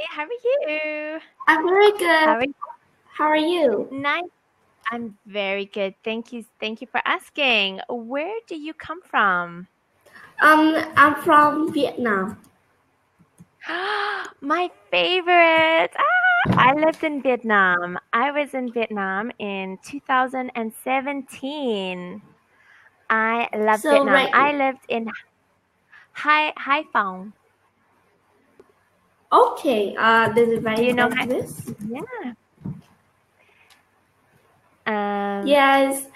how are you? I'm very good. How are you? How are you? Nice. I'm very good. Thank you. Thank you for asking. Where do you come from? I'm from Vietnam. My favorite. I lived in Vietnam. I was in Vietnam in 2017. I love So Vietnam. right, I lived in Hai Phong. okay. This is Do you very know like Hai? this. Yeah. Yes.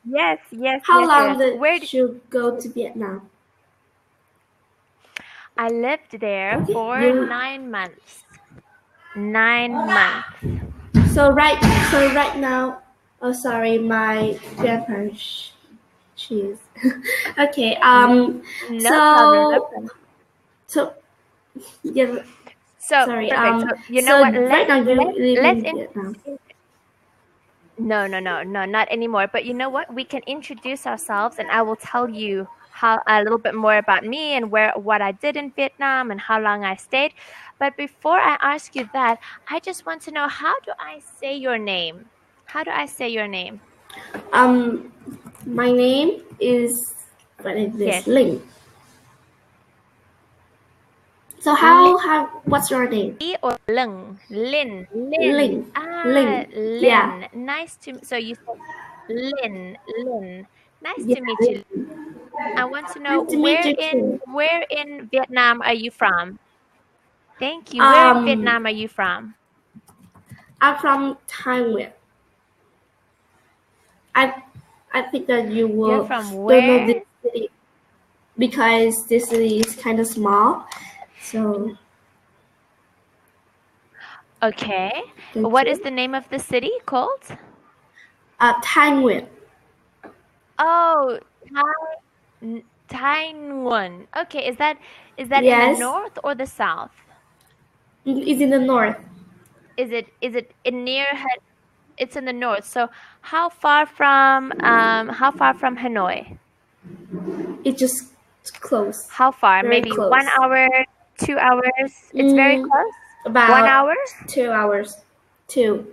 Yes. How long Where did you go to Vietnam? I lived there Okay, for you. 9 months. 9 months. So right now. Oh, sorry, my grandpa. She is. Okay. No problem, no So problem. so yeah. So Sorry. perfect. So you know So what? right now you live Let's in Vietnam. no, not anymore. But you know what? We can introduce ourselves, and I will tell you how a little bit more about me and what I did in Vietnam and how long I stayed. But before I ask you that, I just want to know, how do I say your name? How do I say your name? My name is what is this? Yes. Ling. So Li what's your name? or Leng? Lin. Ling. Ling. Yeah. Lin. So you said Lin. Nice Yeah. to meet you. Ling. I want to know, Nice to meet you too. where in Vietnam are you from? Thank you. Where in Um, Vietnam are you from? I'm from Taiwan. I I think that you You're will from don't know this where? city because this city is kind of small. So Okay. thank What is you. the name of the city called? Taiwan. Oh, Taiwan. Okay, is that in the Yes, north or the south? it's in the north. Is it in near It's in the north. So how far from Hanoi? It's just close, How far? very Maybe close. 1 hour, 2 hours? It's very Mm, close. One about hour? 2 hours. Two.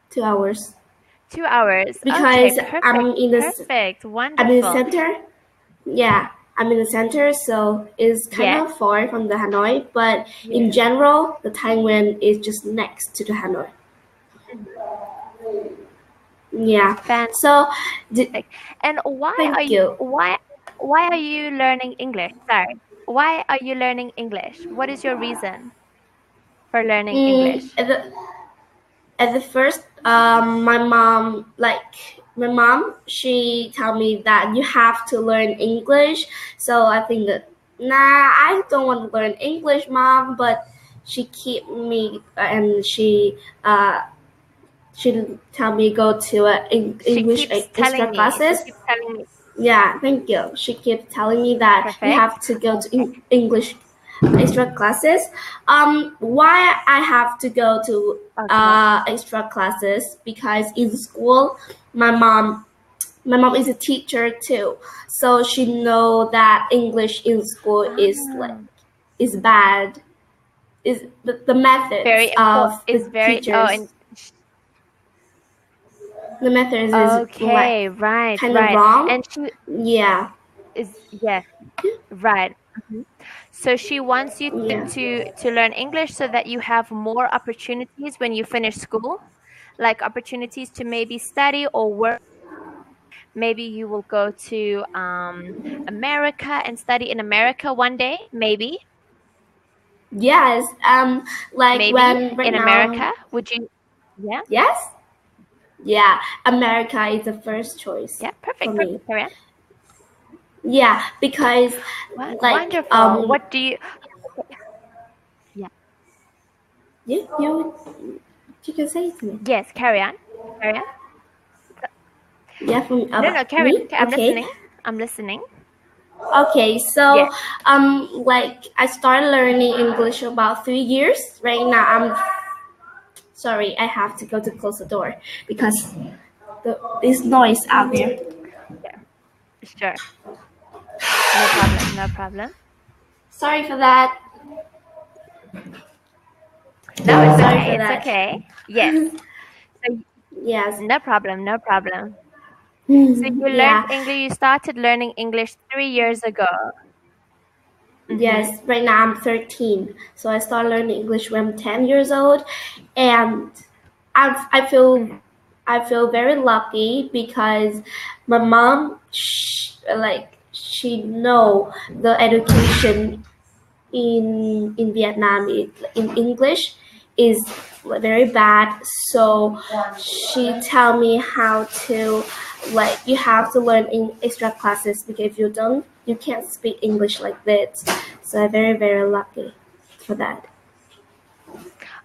2 hours. 2 hours. Okay, Because perfect. I'm in the Wonderful. center. Yeah, I'm in the center, so it's kind Yes, of far from the Hanoi. But in yes. general, the Taiwan is just next to the Hanoi. Yeah. So, Fantastic. And thank you. why are you learning English? Sorry. Why are you learning English? What is your reason for learning Mm, English? at the at the first, my mom, she told me that you have to learn English. So I think that, nah, I don't want to learn English, mom. But she keep me, and she tell me go to English extra She classes. keeps telling me. Yeah, thank you. She keeps telling me that you Perfect. have to go to English extra classes. Why I have to go to Okay. extra classes? Because in school, my mom is a teacher too, so she know that English in school Ah, is bad. Is the methods very important. of the Is very teachers. The methods is like okay. Right, kind of right. wrong. And she Yeah, is yes, right. So she wants you yeah. to learn English so that you have more opportunities when you finish school, like opportunities to maybe study or work. Maybe you will go to America and study in America one day. Maybe, Yes. Like maybe when right in now. America. Would you? Yeah, Yes. Yeah. America is the first choice yeah. for Perfect, me. perfect. Carry on. Yeah, because like Wonderful. What do you? Yeah. you can say it to me. Yes. Carry on. Carry on. Yeah, from No. about Carry me. on. I'm Okay. listening. I'm listening. Okay. So Yes. like I started learning English about 3 years. Right now I'm sorry. I have to go to close the door because there's noise out there. Yeah. Sure. No problem. No problem. Sorry for that. No, it's Sorry okay. for It's that. okay. Yes. So Yes. no problem. No problem. So you learned Yeah. English. You started learning English 3 years ago. Yes. Right now I'm 13, so I started learning English when I'm 10 years old, and I feel very lucky because my mom she know the education in Vietnam in English is very bad. So she tell me how to you have to learn in extra classes because if you don't, you can't speak English like this. So I'm very lucky for that.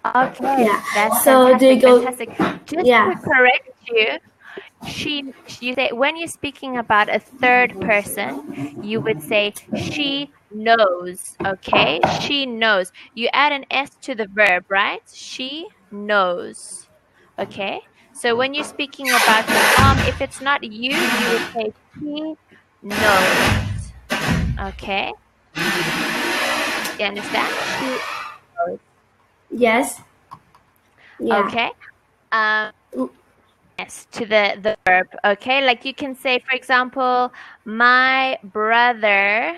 Okay, Yeah. that's So do you fantastic. go? Fantastic. Just to Yeah. correct you, you say when you're speaking about a third person, you would say she knows. Okay, she knows. You add an s to the verb, right? She knows. Okay, so when you're speaking about your mom, if it's not you, you would say she knows. Okay, you understand? She knows. Yes. Yeah. Okay. Um, yes, to the verb. Okay, like you can say, for example, my brother,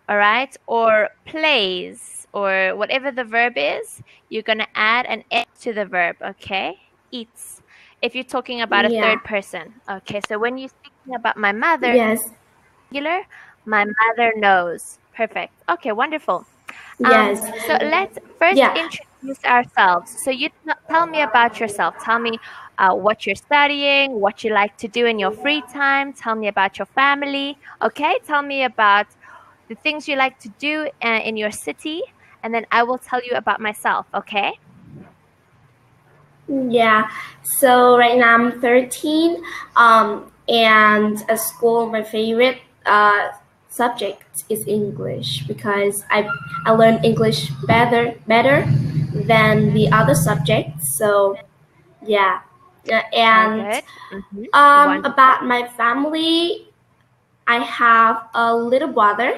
all right, or plays, or whatever the verb is, you're gonna add an s to the verb. Okay, eats. If you're talking about a Yeah. third person. Okay, so when you're speaking about my mother, Yes. singular, my mother knows. Perfect. Okay, wonderful. Yes. So let's first Yeah. introduce ourselves. So you tell me about yourself. Tell me what you're studying, what you like to do in your free time. Tell me about your family. Okay, tell me about the things you like to do in your city, and then I will tell you about myself. Okay. Yeah. So right now I'm 13. And at school, my favorite subject is English because I learn English better than the other subjects. So yeah. Very And good. Wonderful. about my family, I have a little brother.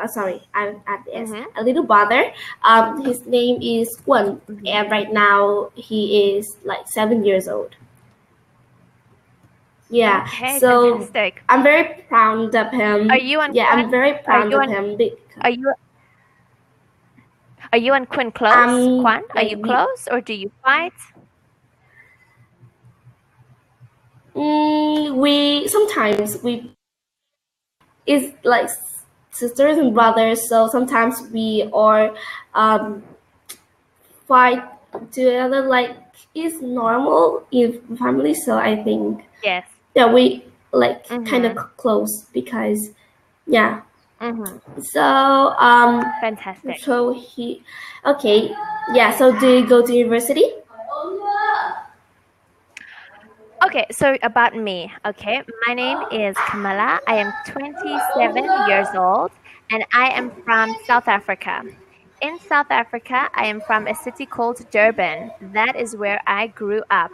Sorry, I'm at this. Mm-hmm. A little brother. His name is Quân, Mm-hmm. and right now he is like 7 years old. Yeah, Okay, so fantastic. I'm very proud of Are him. you on Yeah, I'm Quinn? very Are proud you of on? him because Are you? Are you and Quinn close? I'm Quan, are like you close or do you fight? we sometimes we is like sisters and brothers, so sometimes we are um, fight together like it's normal in family. So I think Yes. yeah, we like kind of Mm-hmm. close because yeah. Mm-hmm. So Fantastic. so he okay, yeah. So do you go to university? Okay, so about me. Okay, my name is Kamala. I am 27 years old and I am from South Africa. In South Africa, I am from a city called Durban. That is where I grew up.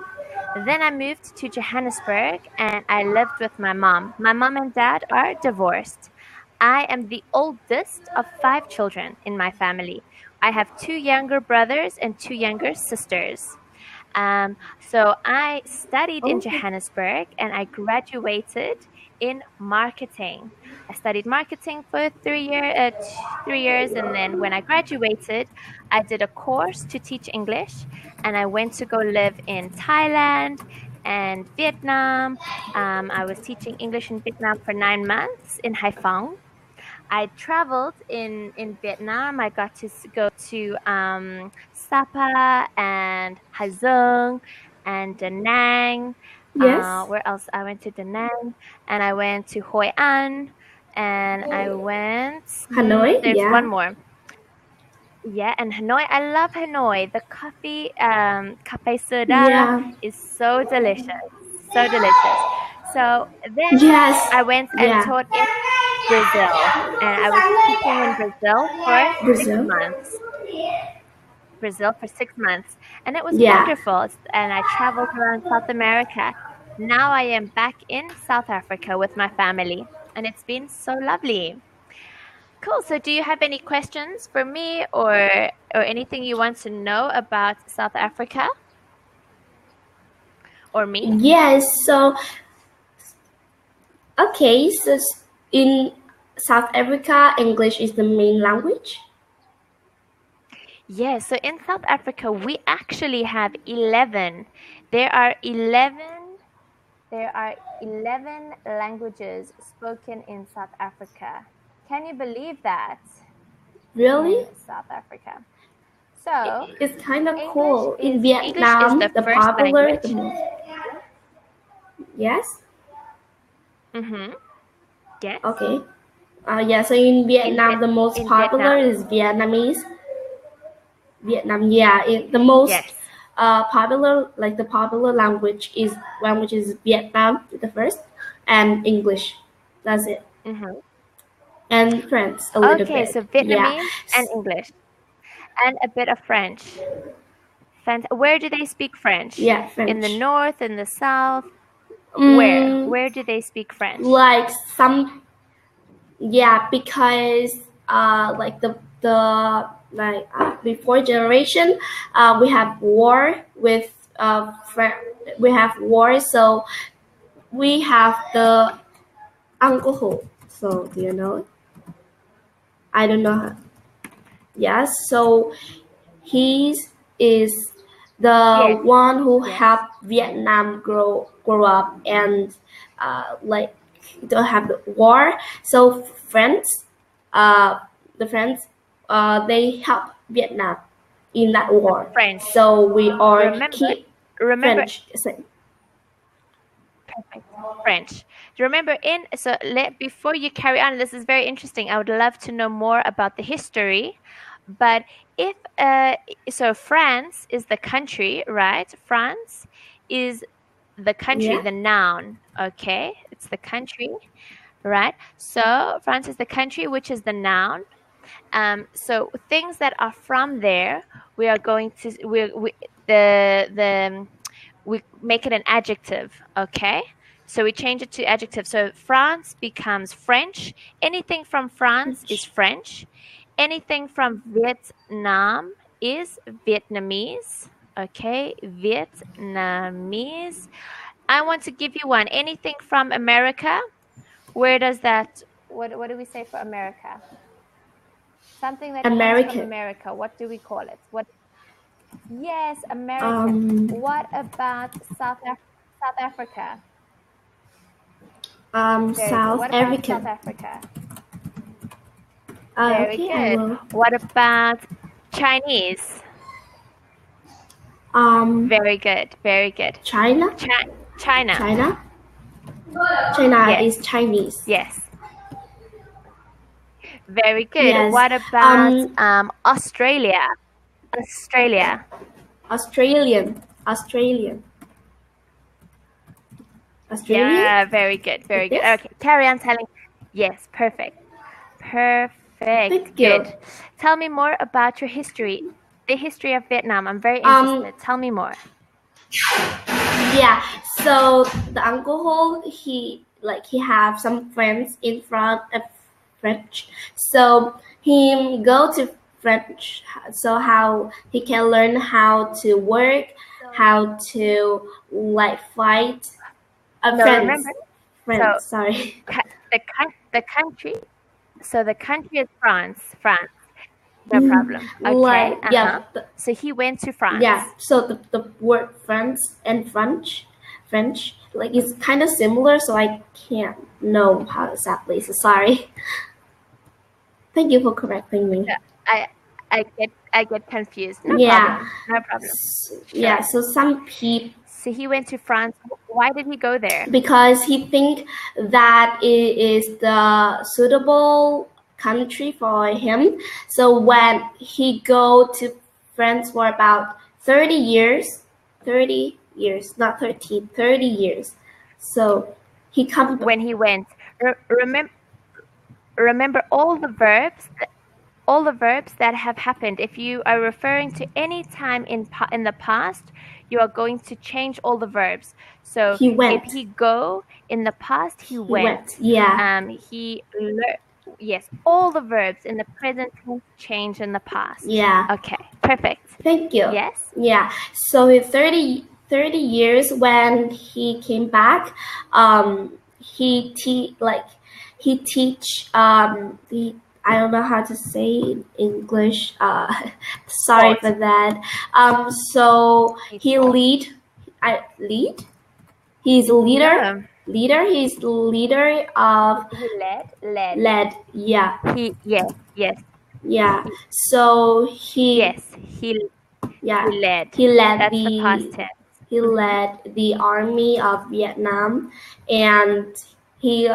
Then I moved to Johannesburg and I lived with my mom. My mom and dad are divorced. I am the oldest of 5 children in my family. I have 2 younger brothers and 2 younger sisters. So I studied in Okay. Johannesburg and I graduated in marketing. I studied marketing for 3 years, and then when I graduated, I did a course to teach English, and I went to go live in Thailand and Vietnam. I was teaching English in Vietnam for 9 months in Haiphong. I traveled in Vietnam. I got to go to Sapa and Ha Giang and Da Nang. Yes. Where else? I went to Da Nang and I went to Hoi An and I went. Hanoi. There's one Yeah. more. Yeah, and Hanoi. I love Hanoi. The coffee, cafe soda, Yeah. is so delicious, so delicious. So then Yes. I went and Yeah. taught in Brazil, and I was teaching in Brazil for six Brazil. months. Brazil for 6 months, and it was Yeah. wonderful. And I traveled around South America. Now I am back in South Africa with my family, and it's been so lovely. Cool. So do you have any questions for me or anything you want to know about South Africa? Or me? Yes. So okay. So in South Africa, English is the main language. Yes, so in South Africa, we actually have 11. There are 11 languages spoken in South Africa. Can you believe that? Really? In South Africa. So It's kind of English cool. is In Vietnam, the the first popular. language. Yes. Mm-hmm. Yes. Okay. Yeah. So in Vietnam, the most popular Vietnam? is Vietnamese. Vietnam. Yeah. The most Yes. popular, like the popular language is Vietnam, the first, and English. That's it. Mm-hmm. And French a little bit. Okay, so Vietnamese Yeah. and English and a bit of French. Where do they speak French? Yeah, French. In the north, in the south? Where? Where do they speak French? Like some, yeah, because like the before generation, we have war with we have war, so we have the alcohol. So do you know it? I don't know. Yes, so he is the one who helped Vietnam grow up and like don't have the war. So the French, they help Vietnam in that war. French. So we are keep remember French. Perfect. French. Before you carry on, this is very interesting. I would love to know more about the history. But if so, France is the country, right? France is the country, Yeah. the noun. Okay, it's the country, right? So France is the country, which is the noun. So things that are from there, we are going to we make it an adjective. Okay, so we change it to adjective. So France becomes French. Anything from France is French. Anything from Vietnam is Vietnamese. Okay, Vietnamese. I want to give you one. Anything from America? Where does that? What do we say for America? Something that comes from America. What do we call it? What? Yes, American. What about South Africa? South African. South Africa. Very good. What about Chinese? Very good. Very good. China. China. China. China is Chinese. Yes. Very good. Yes. What about Australia? Australia. Australian. Yeah, very good. Very good. Okay, carry on telling. Yes, perfect. Good. Tell me more about your history. The history of Vietnam. I'm very interested. Tell me more. Yeah. So the alcohol, he have some friends in front of French. So he go to French. So how he can learn how to work, how to fight. Remember. Sorry. The country. So the country is France. No problem. Okay. Yeah. So he went to France. Yeah. So the word France and French, it's kind of similar. So I can't know how exactly. So sorry. Thank you for correcting me. I get confused. No problem. Sure. Yeah. So some people. So he went to France. Why did he go there? Because he think that it is the suitable country for him. So when he go to France for about 30 years, not 13, 30 years. So he come when he went. Remember all the verbs that have happened. If you are referring to any time in the past, you are going to change all the verbs. So he went. If he go in the past, he went. Yeah. He Yes, all the verbs in the present tense change in the past. Yeah. Okay, perfect. Thank you. Yes? Yeah. So in 30 years when he came back, he teach I don't know how to say in English. Sorry Taught. for that. So he taught. lead. He's a leader. No. Leader. He's the leader of He led. led. Yeah. Yes. Yeah. So Yes, he led. he led That's the past tense. he led the army of Vietnam, and he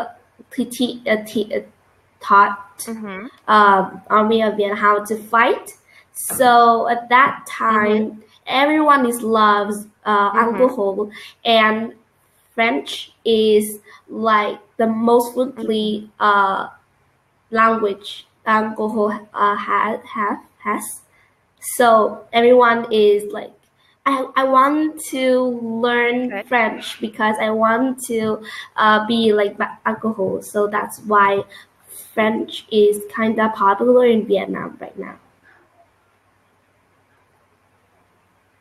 taught Mm-hmm. army of Vietnam how to fight. So at that time, everyone loves alcohol, and French is like the most fluently language alcohol has. So everyone is like, I want to learn Good. French because I want to be like alcohol. So that's why French is kind of popular in Vietnam right now.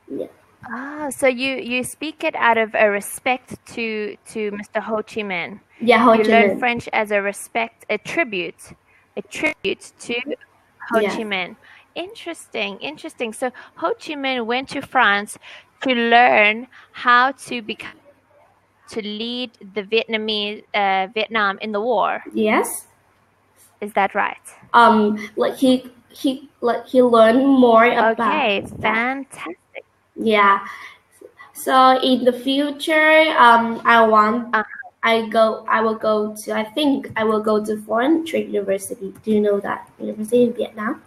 Yeah. Ah, so you speak it out of a respect to Mr. Ho Chi Minh. Yeah, Ho You Chi learn Minh. French as a tribute to Ho Yes. Chi Minh. Interesting. So Ho Chi Minh went to France to learn how to lead the Vietnam in the war. Yes. Is that right? Like he learned more about Okay, that. fantastic. Yeah. So in the future, I want I will go to, I think I will go to Foreign Trade University. Do you know that university in Vietnam?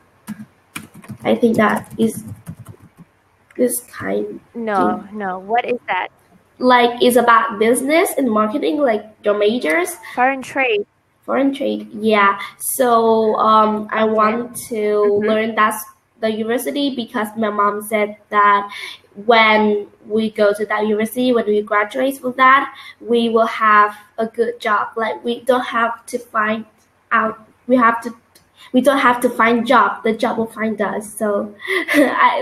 I think that is this kind. No. What is that? Like it's about business and marketing, like your majors. Foreign trade. Foreign trade, yeah. So I Okay. want to learn that the university because my mom said that when we go to that university, when we graduate from that, we will have a good job. Like we don't have to find out. We don't have to find job. The job will find us. So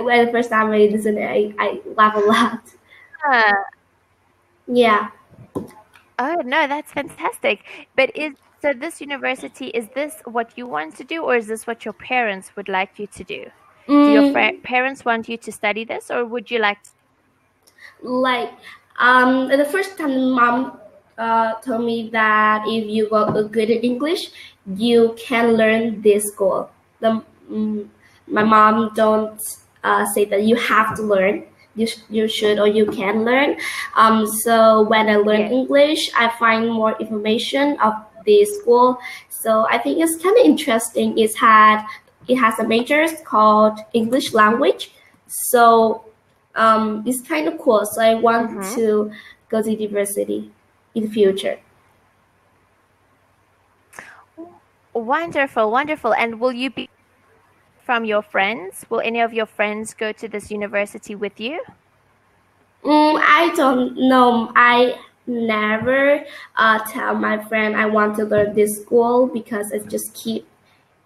when the first time I listened, I laugh a lot. Ah, Yeah. oh no, that's fantastic. But so this university, is this what you want to do, or is this what your parents would like you to do? Do your parents want you to study this, or would you like Like the first time mom told me that if you got good at English, you can learn this school. My mom don't say that you have to learn. You should or you can learn. So when I learn Yes. English, I find more information of this school. So I think it's kind of interesting. It has a major called English language. So it's kind of cool. So I want to go to university in the future. Wonderful. And will you be from your friends? Will any of your friends go to this university with you? I don't know. I never tell my friend I want to learn this school because it just keep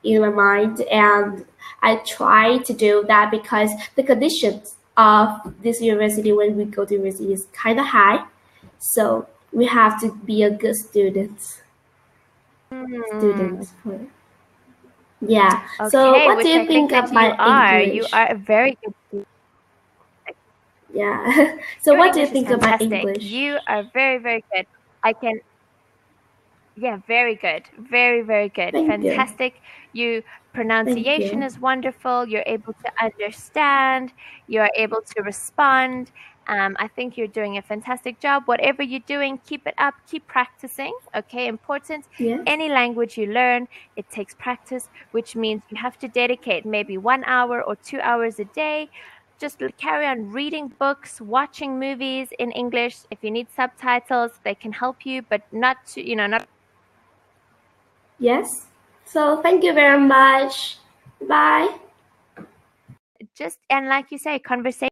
in my mind, and I try to do that because the conditions of this university when we go to university is kind of high, so we have to be a good student. Yeah. Okay, So what do which you I think that you about are. English? You are a very good student. Yeah. So Your what do you English is think about fantastic. English? You are very good. Yeah, very good. Very good. Thank you. Fantastic. You pronunciation is wonderful. You're able to understand. You are able to respond. I think you're doing a fantastic job. Whatever you're doing, keep it up. Keep practicing. Okay, important. Yes. Any language you learn, it takes practice, which means you have to dedicate maybe 1 hour or 2 hours a day. Just carry on reading books, watching movies in English. If you need subtitles, they can help you, but not not. Yes. So thank you very much. Bye. And like you say, conversation